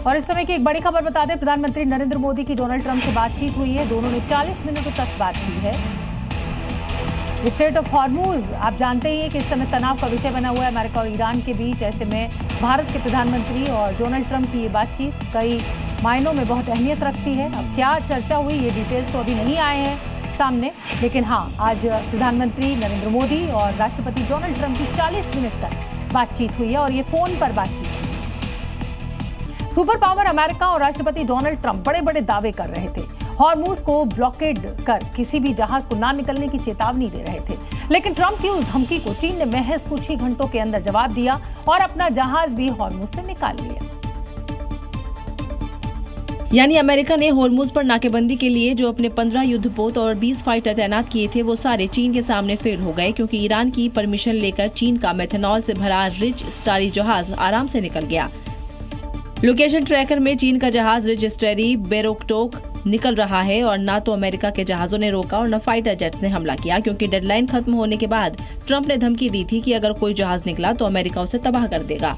और इस समय की एक बड़ी खबर बता दें, प्रधानमंत्री नरेंद्र मोदी की डोनाल्ड ट्रंप से बातचीत हुई है। दोनों ने 40 मिनटों तक बात की है। स्ट्रेट ऑफ हॉर्मूज आप जानते ही हैं कि इस समय तनाव का विषय बना हुआ है अमेरिका और ईरान के बीच। ऐसे में भारत के प्रधानमंत्री और डोनाल्ड ट्रंप की ये बातचीत कई मायनों में बहुत अहमियत रखती है। अब क्या चर्चा हुई, ये डिटेल्स तो अभी नहीं आए हैं सामने, लेकिन हाँ, आज प्रधानमंत्री नरेंद्र मोदी और राष्ट्रपति डोनाल्ड ट्रंप की 40 मिनट तक बातचीत हुई है और ये फोन पर बातचीत हुई। सुपर पावर अमेरिका और राष्ट्रपति डोनाल्ड ट्रंप बड़े बड़े दावे कर रहे थे। हॉर्मूज को ब्लॉकेड कर किसी भी जहाज को ना निकलने की चेतावनी दे रहे थे, लेकिन ट्रंप की उस धमकी को चीन ने महज कुछ ही घंटों के अंदर जवाब दिया और अपना जहाज भी हॉर्मूज से निकाल लिया। यानी अमेरिका ने हॉर्मूज पर नाकेबंदी के लिए जो अपने 15 युद्धपोत और 20 फाइटर तैनात किए थे, वो सारे चीन के सामने फेल हो गए, क्योंकि ईरान की परमिशन लेकर चीन का मेथनॉल से भरा रिच स्टारी जहाज आराम से निकल गया। लोकेशन ट्रैकर में चीन का जहाज रिच स्टेरी बेरोकटोक निकल रहा है और ना तो अमेरिका के जहाजों ने रोका और न फाइटर जेट्स ने हमला किया, क्योंकि डेडलाइन खत्म होने के बाद ट्रंप ने धमकी दी थी कि अगर कोई जहाज निकला तो अमेरिका उसे तबाह कर देगा।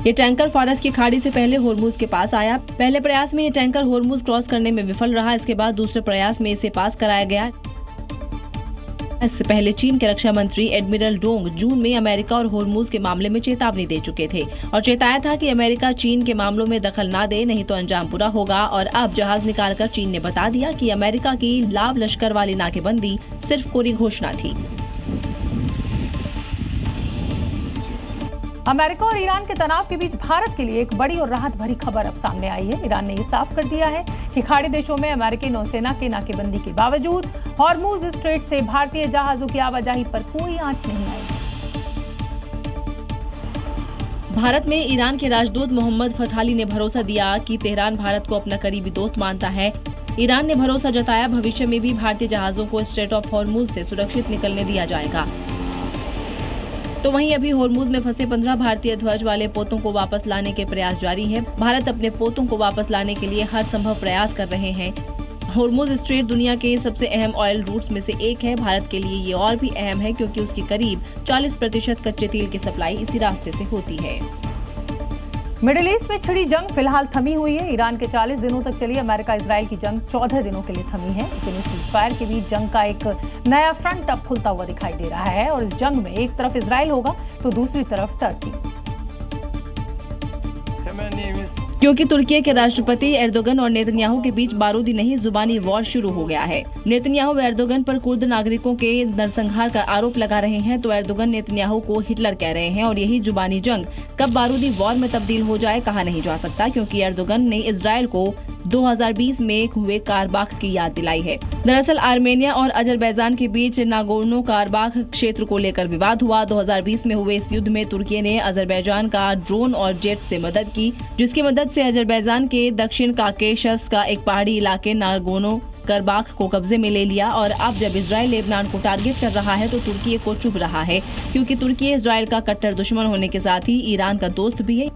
ये टैंकर फारस की खाड़ी से पहले हॉर्मूज के पास आया। पहले प्रयास में ये टैंकर हॉर्मूज क्रॉस करने में विफल रहा। इसके बाद दूसरे प्रयास में इसे पास कराया गया। इससे पहले चीन के रक्षा मंत्री एडमिरल डोंग जून में अमेरिका और हॉर्मूज के मामले में चेतावनी दे चुके थे और चेताया था कि अमेरिका चीन के मामलों में दखल ना दे, नहीं तो अंजाम बुरा होगा। और अब जहाज निकालकर चीन ने बता दिया कि अमेरिका की लाव लश्कर वाली नाकेबंदी सिर्फ कोरी घोषणा थी। अमेरिका और ईरान के तनाव के बीच भारत के लिए एक बड़ी और राहत भरी खबर अब सामने आई है। ईरान ने ये साफ कर दिया है कि खाड़ी देशों में अमेरिकी नौसेना के नाकेबंदी के बावजूद हॉर्मूज स्ट्रेट से भारतीय जहाजों की आवाजाही पर कोई आंच नहीं आई। भारत में ईरान के राजदूत मोहम्मद फथाली ने भरोसा दिया कि तेहरान भारत को अपना करीबी दोस्त मानता है। ईरान ने भरोसा जताया भविष्य में भी भारतीय जहाजों को स्ट्रेट ऑफ हॉर्मूज से सुरक्षित निकलने दिया जाएगा। तो वहीं अभी हॉर्मूज में फंसे 15 भारतीय ध्वज वाले पोतों को वापस लाने के प्रयास जारी है। भारत अपने पोतों को वापस लाने के लिए हर संभव प्रयास कर रहे हैं। हॉर्मूज स्ट्रेट दुनिया के सबसे अहम ऑयल रूट्स में से एक है। भारत के लिए ये और भी अहम है, क्योंकि उसकी करीब 40% कच्चे तेल की सप्लाई इसी रास्ते से होती है। मिडिल ईस्ट में छिड़ी जंग फिलहाल थमी हुई है। ईरान के 40 दिनों तक चली अमेरिका इजराइल की जंग 14 दिनों के लिए थमी है, लेकिन इस सीजफायर के बीच जंग का एक नया फ्रंट अब खुलता हुआ दिखाई दे रहा है और इस जंग में एक तरफ इजराइल होगा तो दूसरी तरफ तुर्की, क्योंकि तुर्की के राष्ट्रपति एर्दोगन और नेतन्याहू के बीच बारूदी नहीं जुबानी वॉर शुरू हो गया है। नेतन्याहू एर्दोगन पर कुर्द नागरिकों के नरसंहार का आरोप लगा रहे हैं, तो एर्दोगन नेतन्याहू को हिटलर कह रहे हैं और यही जुबानी जंग कब बारूदी वॉर में तब्दील हो जाए कहा नहीं जा सकता, क्योंकि एर्दोगन ने इजराइल को 2020 में हुए कारबाख की याद दिलाई है। दरअसल आर्मेनिया और अजरबैजान के बीच नागोर्नो कारबाख क्षेत्र को लेकर विवाद हुआ। 2020 में हुए इस युद्ध में तुर्की ने अजरबैजान का ड्रोन और जेट से मदद की, जिसकी मदद से अजरबैजान के दक्षिण काकेशस का एक पहाड़ी इलाके नागोर्नो कारबाख को कब्जे में ले लिया। और अब जब इजराइल लेबनान को टारगेट कर रहा है तो तुर्की को चुभ रहा है, क्योंकि तुर्की इजराइल का कट्टर दुश्मन होने के साथ ही ईरान का दोस्त भी है।